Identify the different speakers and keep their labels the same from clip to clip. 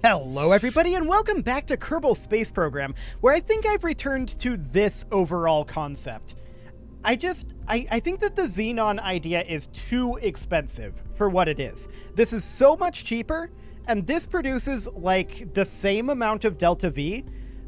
Speaker 1: Hello everybody and welcome back to Kerbal Space Program, where I think I've returned to this overall concept. I think that the Xenon idea is too expensive for what it is. This is so much cheaper, and this produces like the same amount of Delta V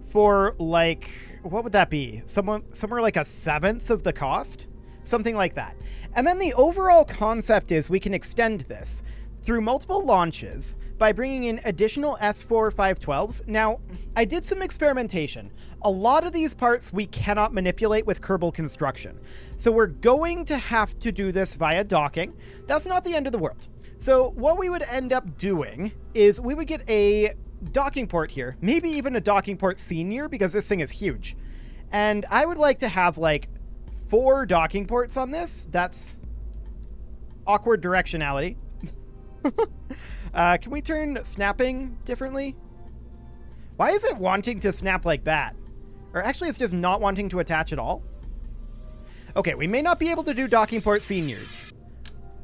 Speaker 1: for like, what would that be? Somewhere like a seventh of the cost? Something like that. And then the overall concept is we can extend this through multiple launches by bringing in additional S4 512s. Now, I did some experimentation. A lot of these parts we cannot manipulate with Kerbal construction. So we're going to have to do this via docking. That's not the end of the world. So what we would end up doing is we would get a docking port here, maybe even a docking port senior, because this thing is huge. And I would like to have like 4 docking ports on this. That's awkward directionality. Can we turn snapping differently? Why is it wanting to snap like that? Or actually, it's just not wanting to attach at all. Okay, we may not be able to do docking port seniors.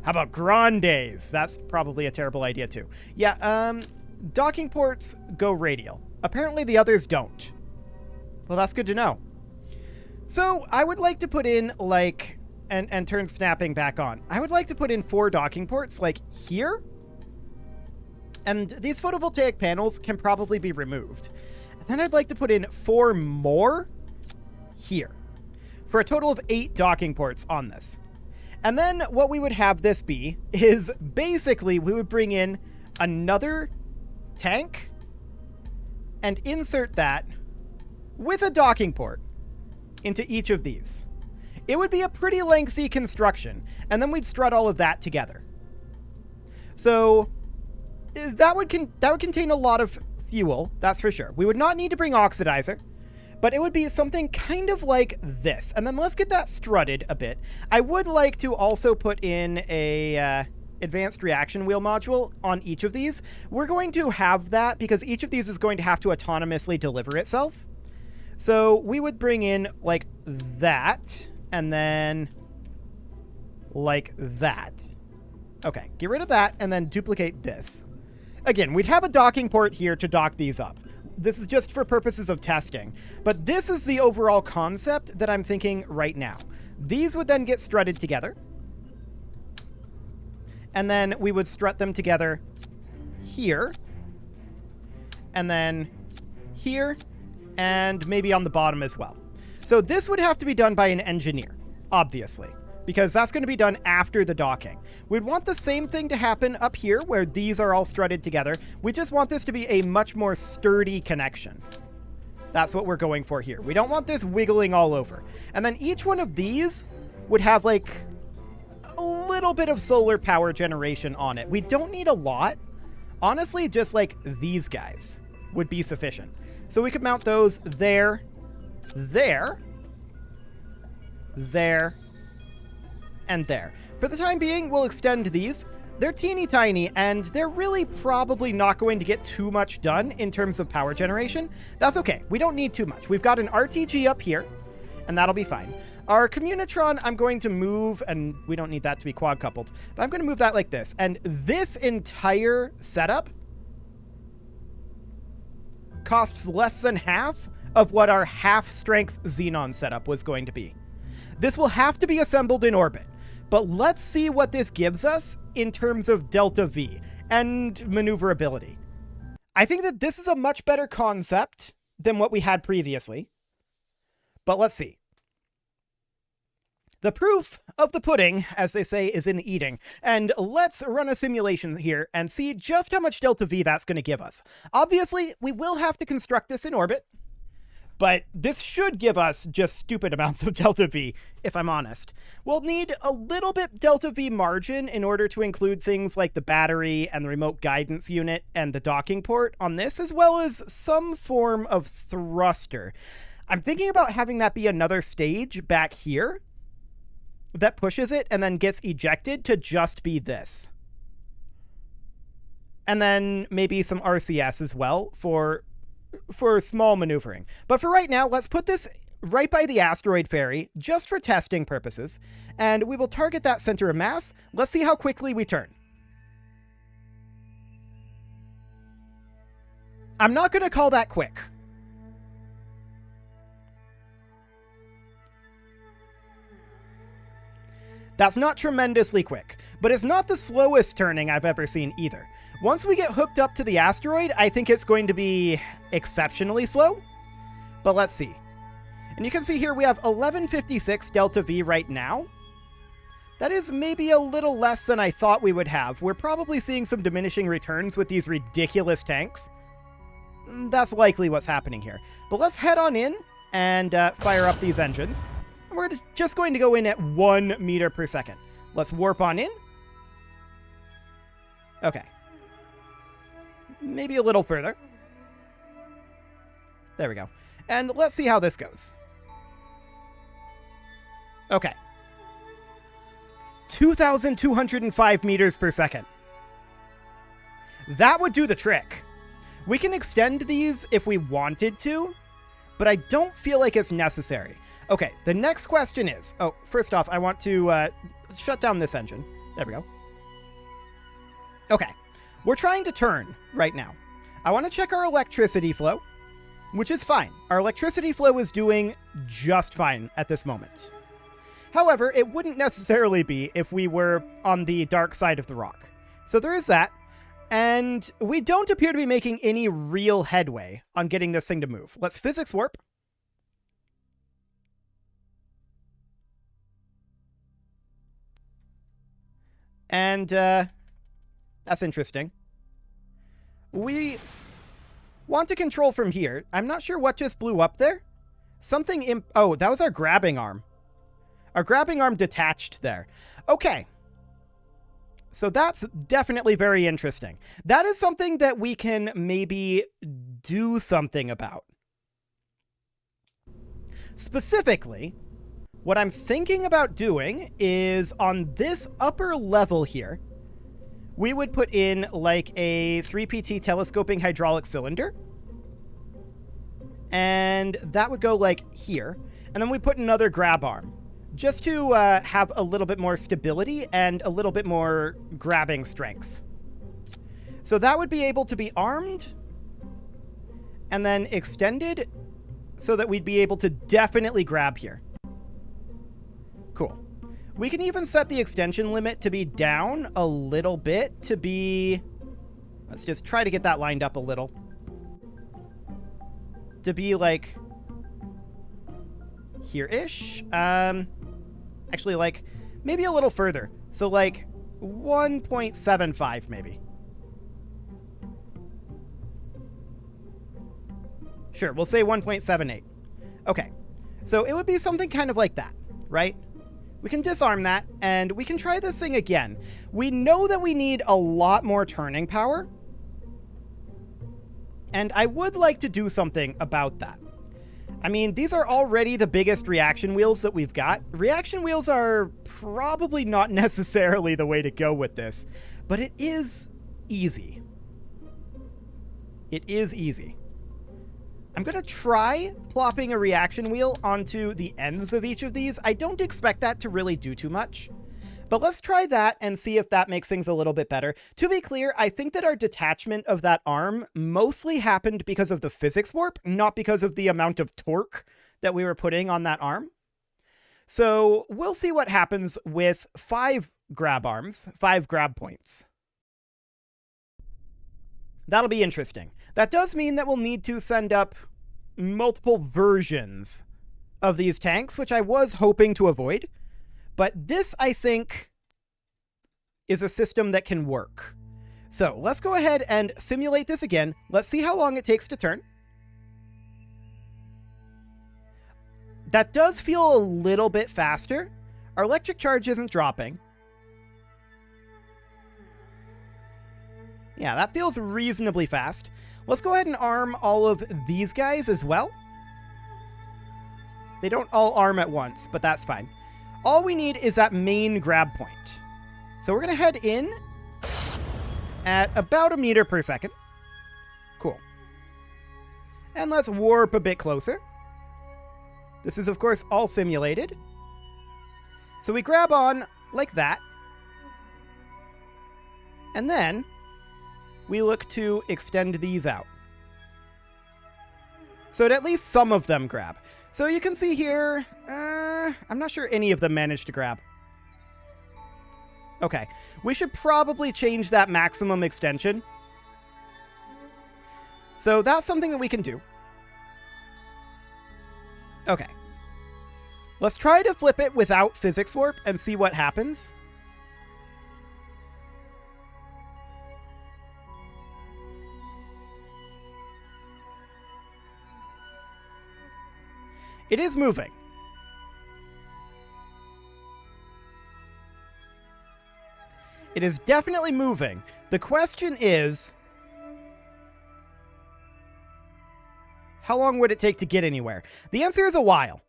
Speaker 1: How about grandes? That's probably a terrible idea too. Yeah, docking ports go radial. Apparently the others don't. Well, that's good to know. So I would like to put in like and turn snapping back on. I would like to put in 4 docking ports like here. And these photovoltaic panels can probably be removed. And then I'd like to put in 4 more here for a total of 8 docking ports on this. And then what we would have this be is basically we would bring in another tank and insert that with a docking port into each of these. It would be a pretty lengthy construction, and then we'd strut all of that together. So that would contain a lot of fuel, that's for sure. We would not need to bring oxidizer, but it would be something kind of like this. And then let's get that strutted a bit. I would like to also put in a advanced reaction wheel module on each of these. We're going to have that because each of these is going to have to autonomously deliver itself. So we would bring in like that, and then like that. Okay, get rid of that and then duplicate this. Again, we'd have a docking port here to dock these up. This is just for purposes of testing, but this is the overall concept that I'm thinking right now. These would then get strutted together, and then we would strut them together here, and then here, and maybe on the bottom as well. So this would have to be done by an engineer, obviously, because that's going to be done after the docking. We'd want the same thing to happen up here where these are all strutted together. We just want this to be a much more sturdy connection. That's what we're going for here. We don't want this wiggling all over. And then each one of these would have like a little bit of solar power generation on it. We don't need a lot. Honestly, just like these guys would be sufficient. So we could mount those there, there, there, and there. For the time being, we'll extend these. They're teeny tiny, and they're really probably not going to get too much done in terms of power generation. That's okay. We don't need too much. We've got an RTG up here, and that'll be fine. Our Communitron, I'm going to move, and we don't need that to be quad coupled, but I'm going to move that like this. And this entire setup costs less than half of what our half-strength Xenon setup was going to be. This will have to be assembled in orbit, but let's see what this gives us in terms of Delta V and maneuverability. I think that this is a much better concept than what we had previously, but let's see. The proof of the pudding, as they say, is in the eating. And let's run a simulation here and see just how much Delta V that's going to give us. Obviously, we will have to construct this in orbit, but this should give us just stupid amounts of Delta V, if I'm honest. We'll need a little bit Delta V margin in order to include things like the battery and the remote guidance unit and the docking port on this, as well as some form of thruster. I'm thinking about having that be another stage back here that pushes it and then gets ejected to just be this. And then maybe some RCS as well for small maneuvering. But for right now, let's put this right by the asteroid ferry just for testing purposes, and we will target that center of mass. Let's see how quickly we turn. I'm not going to call that quick. That's not tremendously quick, but it's not the slowest turning I've ever seen either. Once we get hooked up to the asteroid, I think it's going to be exceptionally slow. But let's see. And you can see here we have 1156 delta V right now. That is maybe a little less than I thought we would have. We're probably seeing some diminishing returns with these ridiculous tanks. That's likely what's happening here. But let's head on in and fire up these engines. We're just going to go in at 1 meter per second. Let's warp on in. Okay. Maybe a little further. There we go. And let's see how this goes. Okay. 2,205 meters per second. That would do the trick. We can extend these if we wanted to, but I don't feel like it's necessary. Okay, the next question is... Oh, first off, I want to shut down this engine. There we go. Okay, we're trying to turn right now. I want to check our electricity flow, which is fine. Our electricity flow is doing just fine at this moment. However, it wouldn't necessarily be if we were on the dark side of the rock. So there is that, and we don't appear to be making any real headway on getting this thing to move. Let's physics warp. And that's interesting. We want to control from here. I'm not sure what just blew up there. Something oh, that was our grabbing arm. Our grabbing arm detached there. Okay. So that's definitely very interesting. That is something that we can maybe do something about. Specifically, what I'm thinking about doing is on this upper level here, we would put in like a 3PT telescoping hydraulic cylinder. And that would go like here. And then we put another grab arm just to have a little bit more stability and a little bit more grabbing strength. So that would be able to be armed and then extended so that we'd be able to definitely grab here. Cool. We can even set the extension limit to be down a little bit to be... Let's just try to get that lined up a little. To be like... here-ish. Actually, like, maybe a little further. So, like, 1.75 maybe. Sure, we'll say 1.78. Okay. So it would be something kind of like that, right? We can disarm that, and we can try this thing again. We know that we need a lot more turning power, and I would like to do something about that. I mean, these are already the biggest reaction wheels that we've got. Reaction wheels are probably not necessarily the way to go with this, but it is easy. It is easy. I'm going to try plopping a reaction wheel onto the ends of each of these. I don't expect that to really do too much, but let's try that and see if that makes things a little bit better. To be clear, I think that our detachment of that arm mostly happened because of the physics warp, not because of the amount of torque that we were putting on that arm. So we'll see what happens with 5 grab arms, 5 grab points. That'll be interesting. That does mean that we'll need to send up multiple versions of these tanks, which I was hoping to avoid. But this, I think, is a system that can work. So let's go ahead and simulate this again. Let's see how long it takes to turn. That does feel a little bit faster. Our electric charge isn't dropping. Yeah, that feels reasonably fast. Let's go ahead and arm all of these guys as well. They don't all arm at once, but that's fine. All we need is that main grab point. So we're going to head in at about a meter per second. Cool. And let's warp a bit closer. This is, of course, all simulated. So we grab on like that. And then we look to extend these out. So at least some of them grab. So you can see here, I'm not sure any of them managed to grab. Okay, we should probably change that maximum extension. So that's something that we can do. Okay. Let's try to flip it without physics warp and see what happens. It is moving. It is definitely moving. The question is, how long would it take to get anywhere? The answer is a while.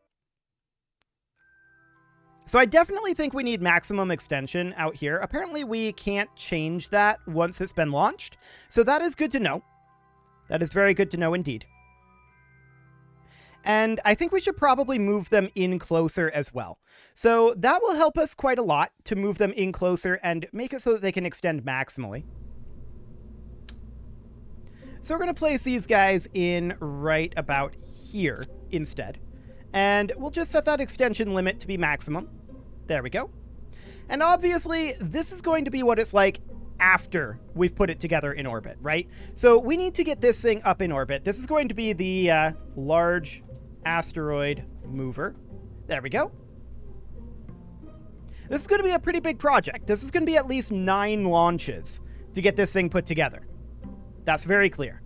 Speaker 1: So I definitely think we need maximum extension out here. Apparently we can't change that once it's been launched. So that is good to know. That is very good to know indeed. And I think we should probably move them in closer as well. So that will help us quite a lot to move them in closer and make it so that they can extend maximally. So we're going to place these guys in right about here instead. And we'll just set that extension limit to be maximum. There we go. And obviously, this is going to be what it's like after we've put it together in orbit, right? So we need to get this thing up in orbit. This is going to be the large asteroid mover. There we go. This is going to be a pretty big project. This is going to be at least 9 launches to get this thing put together. That's very clear.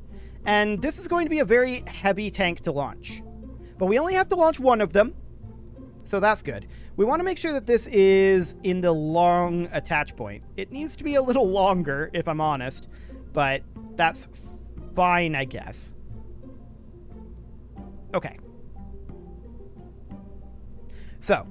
Speaker 1: And this is going to be a very heavy tank to launch. But we only have to launch one of them, so that's good. We want to make sure that this is in the long attach point. It needs to be a little longer, if I'm honest, but that's fine, I guess. Okay. So,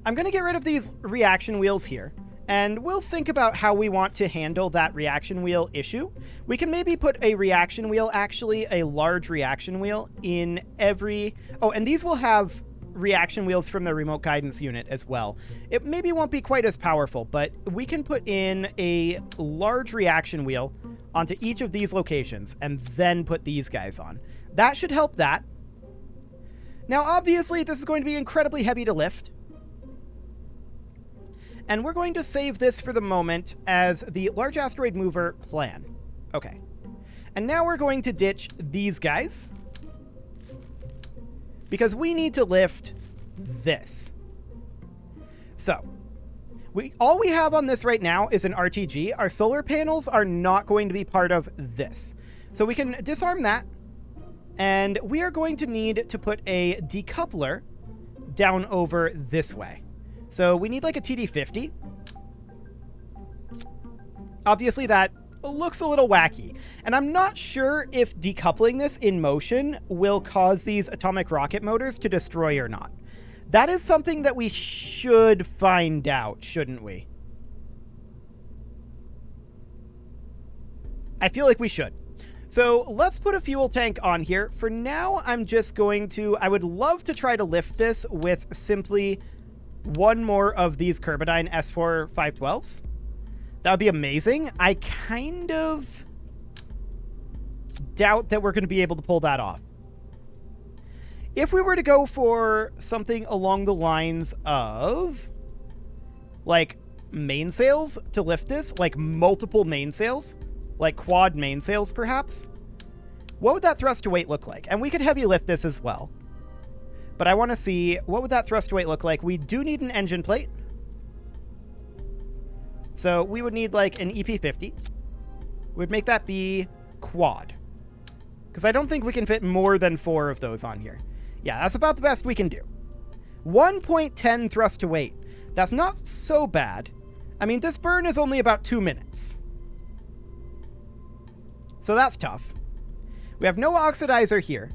Speaker 1: I'm going to get rid of these reaction wheels here, and we'll think about how we want to handle that reaction wheel issue. We can maybe put a reaction wheel, actually, a large reaction wheel in every... Oh, and these will have reaction wheels from the remote guidance unit as well. It maybe won't be quite as powerful, but we can put in a large reaction wheel onto each of these locations and then put these guys on. That should help that. Now, obviously, this is going to be incredibly heavy to lift. And we're going to save this for the moment as the Large Asteroid Mover plan. Okay. And now we're going to ditch these guys, because we need to lift this. So, all we have on this right now is an RTG. Our solar panels are not going to be part of this. So we can disarm that, and we are going to need to put a decoupler down over this way. So we need like a TD50. Obviously that looks a little wacky, and I'm not sure if decoupling this in motion will cause these atomic rocket motors to destroy or not. That is something that we should find out, shouldn't we? I feel like we should. So let's put a fuel tank on here. For now, I'm just going to... I would love to try to lift this with simply one more of these Kerbal S4 512s. That would be amazing. I kind of doubt that we're going to be able to pull that off. If we were to go for something along the lines of, like, mainsails to lift this, like multiple mainsails, like quad mainsails perhaps, what would that thrust to weight look like? And we could heavy lift this as well. But I want to see, what would that thrust to weight look like? We do need an engine plate. So we would need like an EP50. We'd make that be quad, because I don't think we can fit more than 4 of those on here. Yeah, that's about the best we can do. 1.10 thrust to weight. That's not so bad. I mean, this burn is only about 2 minutes. So that's tough. We have no oxidizer here.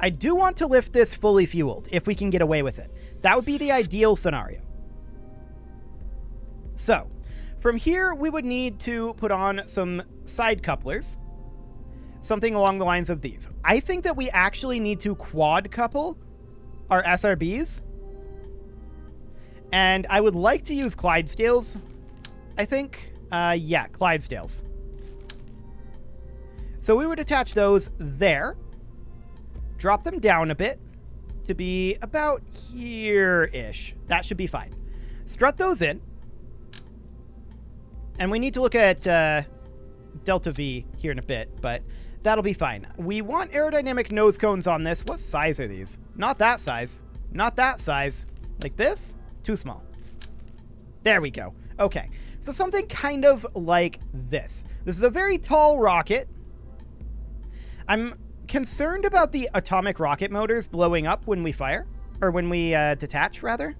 Speaker 1: I do want to lift this fully fueled, if we can get away with it. That would be the ideal scenario. So, from here, we would need to put on some side couplers. Something along the lines of these. I think that we actually need to quad couple our SRBs. And I would like to use Clydesdales, I think. Yeah, Clydesdales. So we would attach those there. drop them down a bit to be about here-ish. That should be fine. Strut those in. And we need to look at delta V here in a bit, but that'll be fine. We want aerodynamic nose cones on this. What size are these? Not that size. Not that size. Like this? Too small. There we go. Okay. So something kind of like this. This is a very tall rocket. I'm concerned about the atomic rocket motors blowing up when we fire. Or when we detach, rather.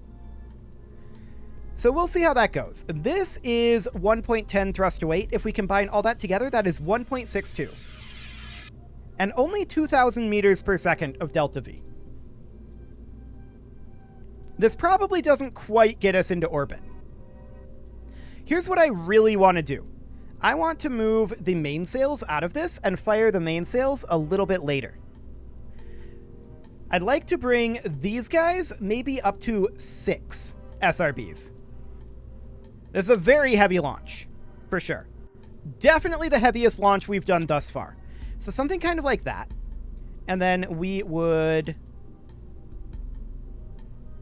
Speaker 1: So we'll see how that goes. This is 1.10 thrust to weight. If we combine all that together, that is 1.62. And only 2,000 meters per second of delta V. This probably doesn't quite get us into orbit. Here's what I really want to do. I want to move the mainsails out of this and fire the mainsails a little bit later. I'd like to bring these guys maybe up to 6 SRBs. This is a very heavy launch, for sure. Definitely the heaviest launch we've done thus far. So something kind of like that. And then we would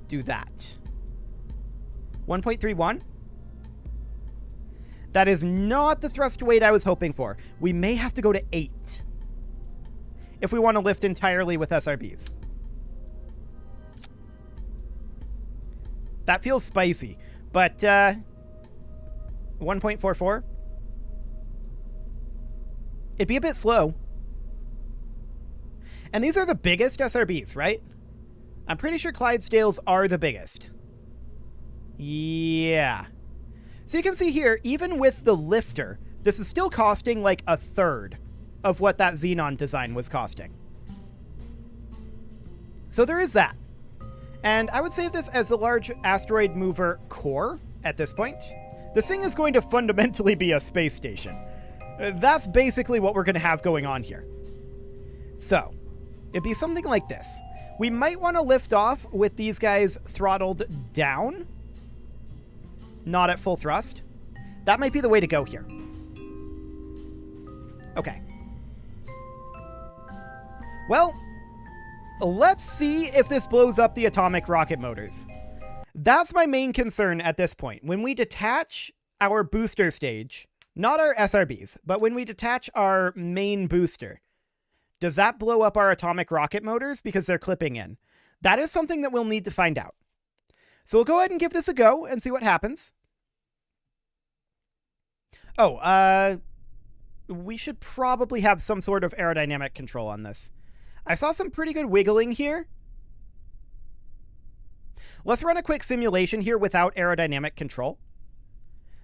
Speaker 1: do that. 1.31. That is not the thrust weight I was hoping for. We may have to go to 8 if we want to lift entirely with SRBs. That feels spicy, but 1.44. It'd be a bit slow. And these are the biggest SRBs, right? I'm pretty sure Clydesdales are the biggest. Yeah. So you can see here, even with the lifter, this is still costing like a third of what that Xenon design was costing. So there is that. And I would save this as a large asteroid mover core at this point. This thing is going to fundamentally be a space station. That's basically what we're going to have going on here. So, it'd be something like this. We might want to lift off with these guys throttled down. Not at full thrust. That might be the way to go here. Okay. Well, let's see if this blows up the atomic rocket motors. That's my main concern at this point. When we detach our booster stage, not our SRBs, but when we detach our main booster, does that blow up our atomic rocket motors because they're clipping in? That is something that we'll need to find out. So we'll go ahead and give this a go and see what happens. Oh, we should probably have some sort of aerodynamic control on this. I saw some pretty good wiggling here. Let's run a quick simulation here without aerodynamic control.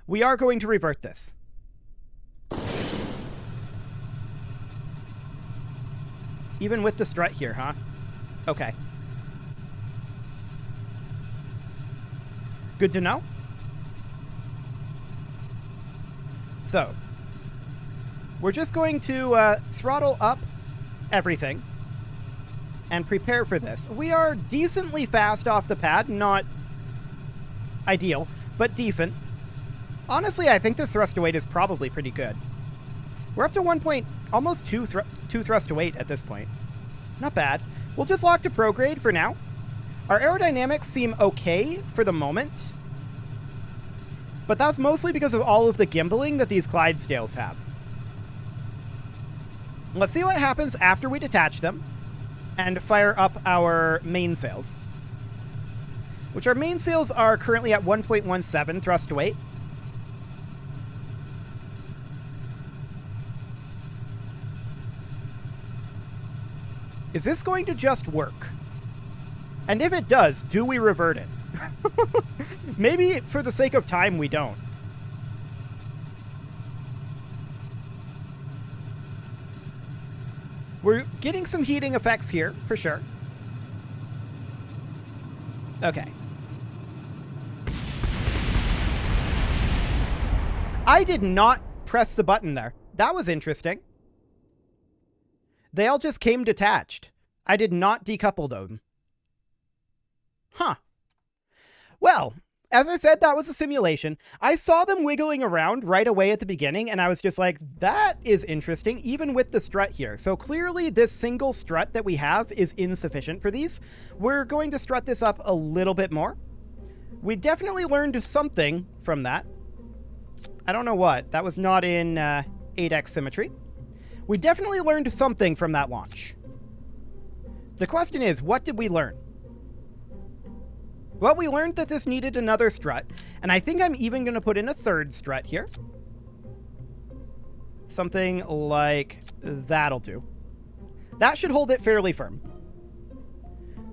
Speaker 1: We are going to revert this. Even with the strut here, huh? Okay. Good to know. So, we're just going to throttle up everything and prepare for this. We are decently fast off the pad, not ideal, but decent. Honestly, I think this thrust to weight is probably pretty good. We're up to almost 2 thrust to weight at this point. Not bad. We'll just lock to prograde for now. Our aerodynamics seem okay for the moment, but that's mostly because of all of the gimbaling that these Clydesdales have. Let's see what happens after we detach them and fire up our mainsails, which our mainsails are currently at 1.17 thrust to weight. Is this going to just work? And if it does, do we revert it? Maybe for the sake of time, we don't. We're getting some heating effects here, for sure. Okay. I did not press the button there. That was interesting. They all just came detached. I did not decouple them. Huh. Well, As I said, that was a simulation. I saw them wiggling around right away at the beginning, and I was just like, that is interesting, even with the strut here. So clearly this single strut that we have is insufficient for these. We're going to strut this up a little bit more. We definitely learned something from that. I don't know what. That was not in 8x symmetry. We definitely learned something from that launch. The question is, what did we learn? Well, we learned that this needed another strut, and I think I'm even going to put in a third strut here. Something like that'll do. That should hold it fairly firm.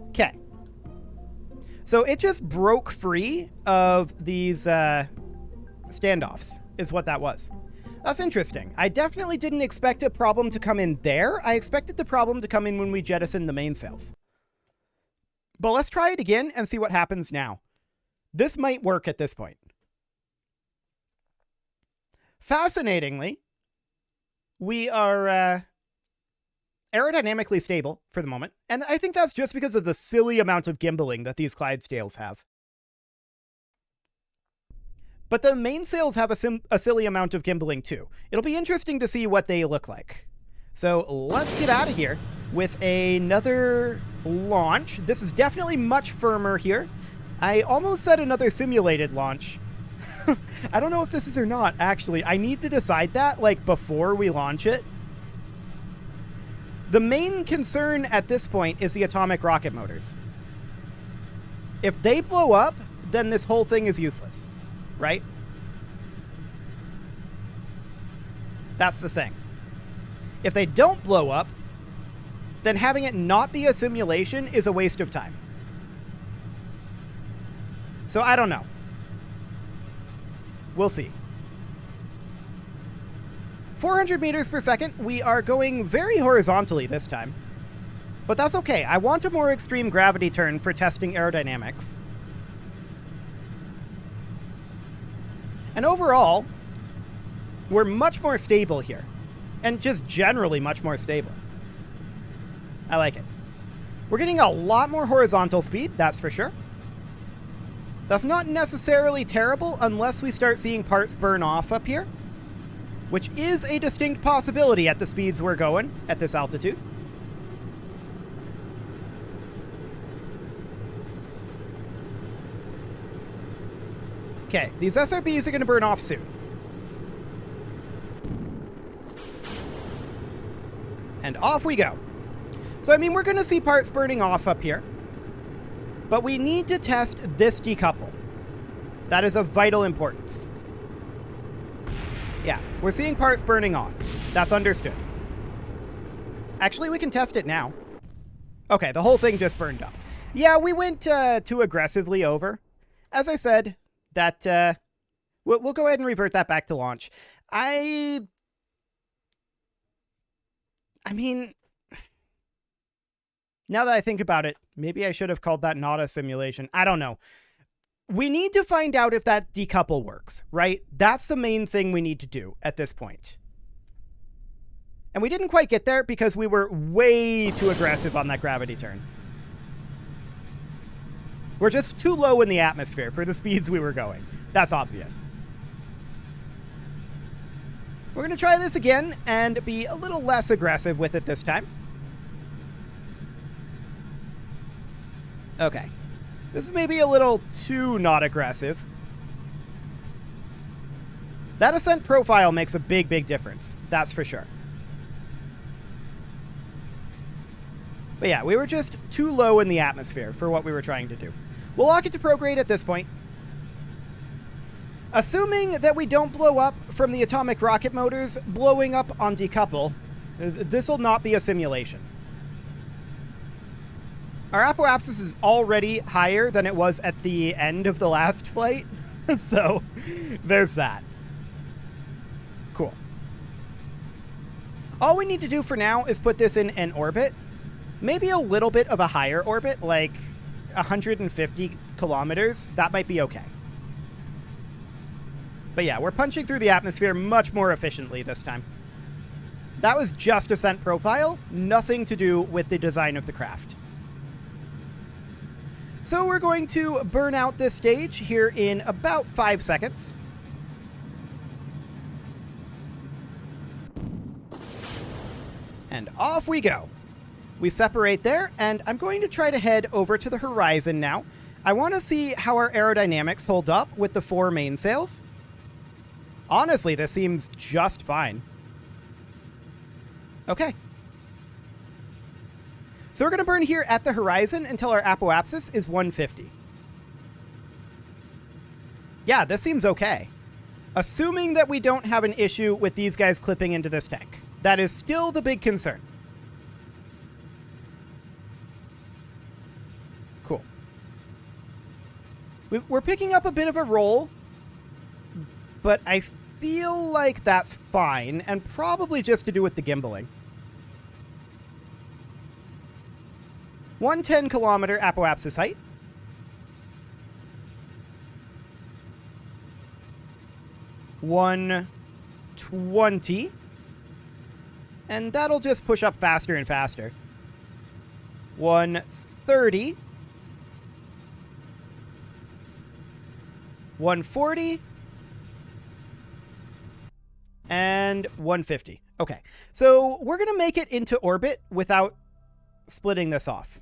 Speaker 1: Okay. So it just broke free of these standoffs, is what that was. That's interesting. I definitely didn't expect a problem to come in there. I expected the problem to come in when we jettisoned the mainsails. But let's try it again and see what happens now. This might work at this point. Fascinatingly, we are aerodynamically stable for the moment. And I think that's just because of the silly amount of gimbaling that these Clydesdales have. But the mainsails have a silly amount of gimbaling too. It'll be interesting to see what they look like. So let's get out of here with another launch. This is definitely much firmer here. I almost said another simulated launch. I don't know if this is or not, actually. I need to decide that, like, before we launch it. The main concern at this point is the atomic rocket motors. If they blow up, then this whole thing is useless, right? That's the thing. If they don't blow up, then having it not be a simulation is a waste of time. So I don't know. We'll see. 400 meters per second. We are going very horizontally this time. But that's okay. I want a more extreme gravity turn for testing aerodynamics. And overall, we're much more stable here. And just generally much more stable. I like it. We're getting a lot more horizontal speed, that's for sure. That's not necessarily terrible unless we start seeing parts burn off up here, which is a distinct possibility at the speeds we're going at this altitude. Okay, these SRBs are going to burn off soon. And off we go. So, I mean, we're going to see parts burning off up here. But we need to test this decouple. That is of vital importance. Yeah, we're seeing parts burning off. That's understood. Actually, we can test it now. Okay, the whole thing just burned up. Yeah, we went too aggressively over. As I said, that we'll go ahead and revert that back to launch. I mean, now that I think about it, maybe I should have called that not a simulation. I don't know. We need to find out if that decouple works, right? That's the main thing we need to do at this point. And we didn't quite get there because we were way too aggressive on that gravity turn. We're just too low in the atmosphere for the speeds we were going. That's obvious. We're going to try this again and be a little less aggressive with it this time. Okay. This is maybe a little too not aggressive. That ascent profile makes a big, big difference. That's for sure. But yeah, we were just too low in the atmosphere for what we were trying to do. We'll lock it to prograde at this point. Assuming that we don't blow up from the atomic rocket motors blowing up on decouple, this will not be a simulation. Our apoapsis is already higher than it was at the end of the last flight, so there's that. Cool. All we need to do for now is put this in an orbit, maybe a little bit of a higher orbit, like 150 kilometers. That might be okay. But yeah, we're punching through the atmosphere much more efficiently this time. That was just ascent profile, nothing to do with the design of the craft. So we're going to burn out this stage here in about 5 seconds. And off we go. We separate there, and I'm going to try to head over to the horizon now. I want to see how our aerodynamics hold up with the 4 mainsails. Honestly, this seems just fine. Okay. So we're going to burn here at the horizon until our apoapsis is 150. Yeah, this seems okay. Assuming that we don't have an issue with these guys clipping into this tank. That is still the big concern. Cool. We're picking up a bit of a roll, but I feel like that's fine, and probably just to do with the gimbaling. 110 kilometer apoapsis height. $120. And that'll just push up faster and faster. $130. $140. And $150. Okay, so we're going to make it into orbit without splitting this off.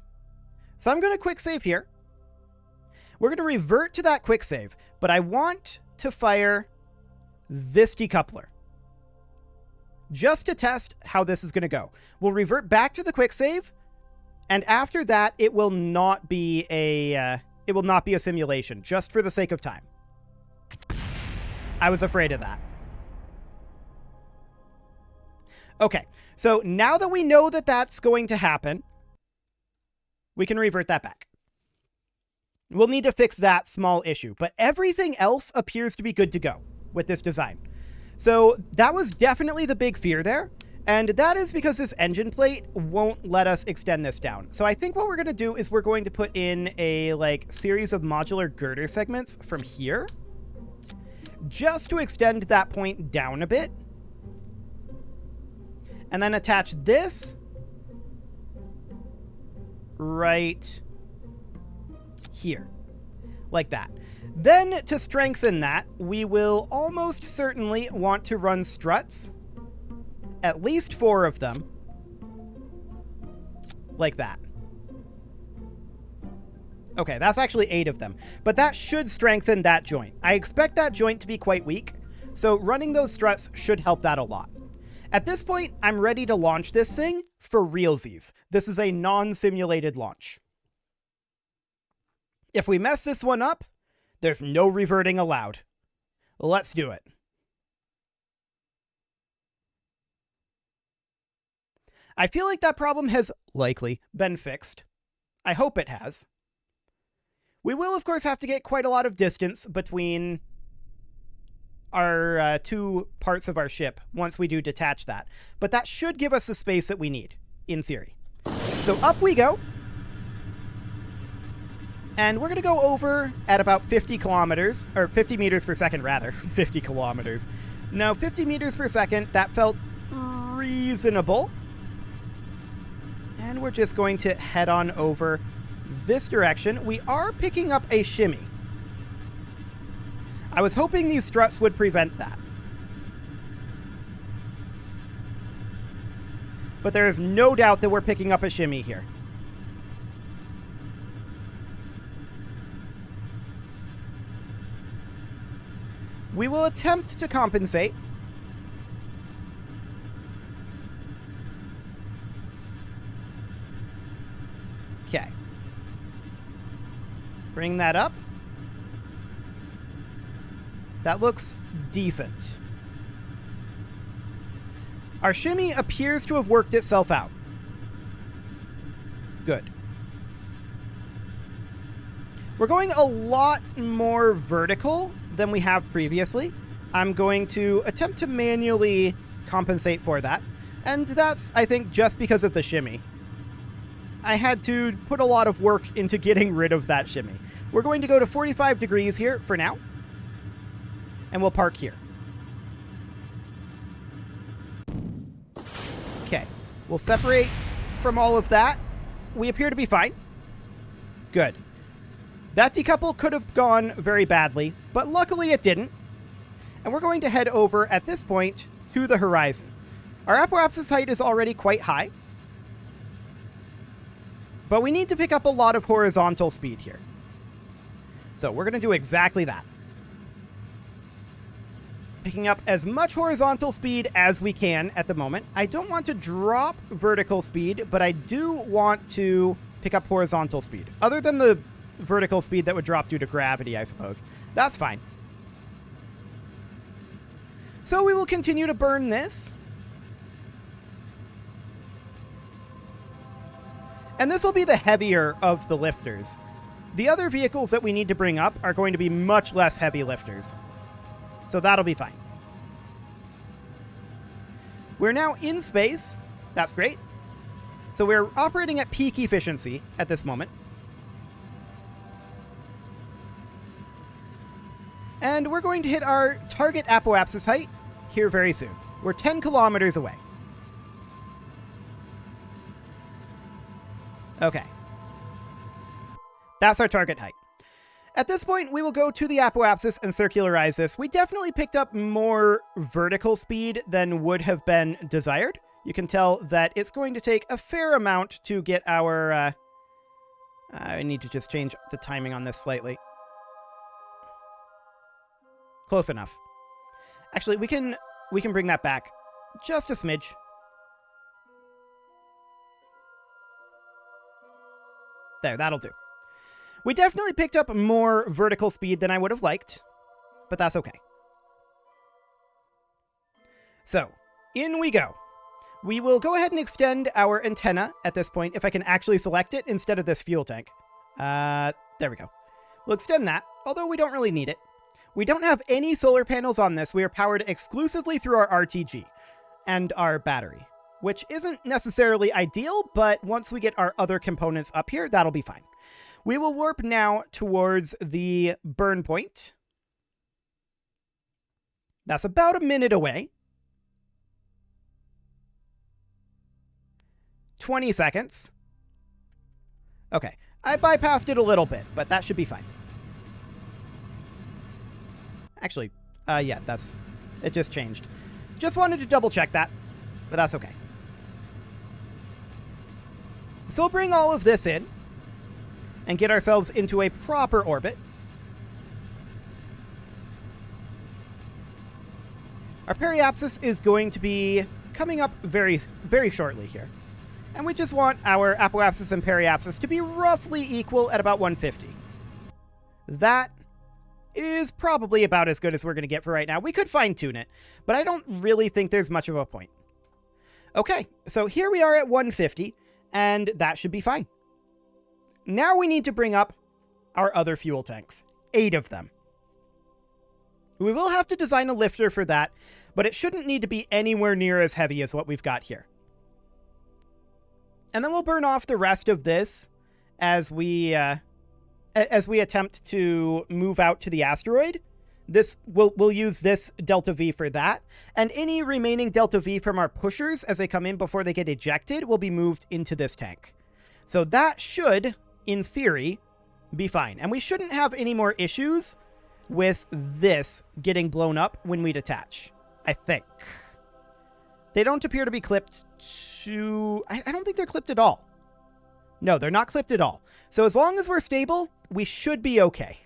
Speaker 1: So I'm going to quick save here. We're going to revert to that quick save, but I want to fire this decoupler just to test how this is going to go. We'll revert back to the quick save, and after that, it will not be a simulation, just for the sake of time. I was afraid of that. Okay, so now that we know that that's going to happen, we can revert that back. We'll need to fix that small issue, but everything else appears to be good to go with this design. So that was definitely the big fear there, and that is because this engine plate won't let us extend this down. So I think what we're going to do is we're going to put in a series of modular girder segments from here, just to extend that point down a bit, and then attach this right here, like that. Then, to strengthen that, we will almost certainly want to run struts, at least 4 of them, like that. Okay, that's actually 8 of them, but that should strengthen that joint. I expect that joint to be quite weak, so running those struts should help that a lot. At this point, I'm ready to launch this thing for realsies. This is a non-simulated launch. If we mess this one up, there's no reverting allowed. Let's do it. I feel like that problem has likely been fixed. I hope it has. We will, of course, have to get quite a lot of distance between our 2 parts of our ship once we do detach that. But that should give us the space that we need, in theory. So up we go. And we're going to go over at about 50 kilometers, or 50 meters per second, rather. 50 kilometers. No, 50 meters per second. That felt reasonable. And we're just going to head on over this direction. We are picking up a shimmy. I was hoping these struts would prevent that. But there is no doubt that we're picking up a shimmy here. We will attempt to compensate. Okay. Bring that up. That looks decent. Our shimmy appears to have worked itself out. Good. We're going a lot more vertical than we have previously. I'm going to attempt to manually compensate for that. And that's, I think, just because of the shimmy. I had to put a lot of work into getting rid of that shimmy. We're going to go to 45 degrees here for now. And we'll park here. Okay. We'll separate from all of that. We appear to be fine. Good. That decouple could have gone very badly, but luckily it didn't. And we're going to head over, at this point, to the horizon. Our apoapsis height is already quite high, but we need to pick up a lot of horizontal speed here. So we're going to do exactly that. Picking up as much horizontal speed as we can at the moment. I don't want to drop vertical speed, but I do want to pick up horizontal speed. Other than the vertical speed that would drop due to gravity, I suppose. That's fine. So we will continue to burn this. And this will be the heavier of the lifters. The other vehicles that we need to bring up are going to be much less heavy lifters. So that'll be fine. We're now in space. That's great. So we're operating at peak efficiency at this moment. And we're going to hit our target apoapsis height here very soon. We're 10 kilometers away. Okay. That's our target height. At this point, we will go to the apoapsis and circularize this. We definitely picked up more vertical speed than would have been desired. You can tell that it's going to take a fair amount to get our... I need to just change the timing on this slightly. Close enough. Actually, we can bring that back just a smidge. There, that'll do. We definitely picked up more vertical speed than I would have liked, but that's okay. So, in we go. We will go ahead and extend our antenna at this point, if I can actually select it instead of this fuel tank. There we go. We'll extend that, although we don't really need it. We don't have any solar panels on this. We are powered exclusively through our RTG and our battery, which isn't necessarily ideal, but once we get our other components up here, that'll be fine. We will warp now towards the burn point. That's about a minute away. 20 seconds. Okay, I bypassed it a little bit, but that should be fine. Actually, yeah, it just changed. Just wanted to double check that, but that's okay. So we'll bring all of this in and get ourselves into a proper orbit. Our periapsis is going to be coming up very, very shortly here. And we just want our apoapsis and periapsis to be roughly equal at about 150. That is probably about as good as we're going to get for right now. We could fine-tune it, but I don't really think there's much of a point. Okay, so here we are at 150, and that should be fine. Now we need to bring up our other fuel tanks. 8 of them. We will have to design a lifter for that, but it shouldn't need to be anywhere near as heavy as what we've got here. And then we'll burn off the rest of this as we attempt to move out to the asteroid. We'll use this Delta V for that, and any remaining Delta V from our pushers as they come in before they get ejected will be moved into this tank. So that should, in theory, be fine. And we shouldn't have any more issues with this getting blown up when we detach, I think. They don't appear to be clipped to... I don't think they're clipped at all. No, they're not clipped at all. So as long as we're stable, we should be okay.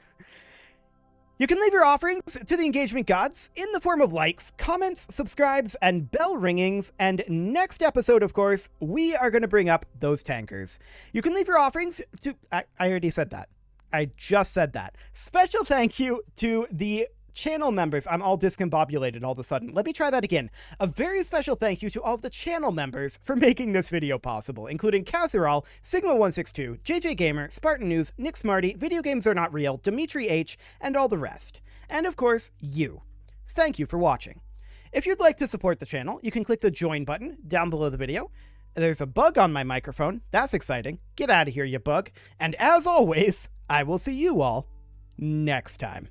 Speaker 1: You can leave your offerings to the engagement gods in the form of likes, comments, subscribes, and bell ringings. And next episode, of course, we are going to bring up those tankers. You can leave your offerings to... I already said that. I just said that. Special thank you to the channel members. I'm all discombobulated all of a sudden. Let me try that again. A very special thank you to all of the channel members for making this video possible, including Casserole, Sigma162, JJ Gamer, Spartan News, Nick Smarty, Video Games Are Not Real, Dimitri H, and all the rest. And of course, you. Thank you for watching. If you'd like to support the channel, you can click the join button down below the video. There's a bug on my microphone. That's exciting. Get out of here, you bug. And as always, I will see you all next time.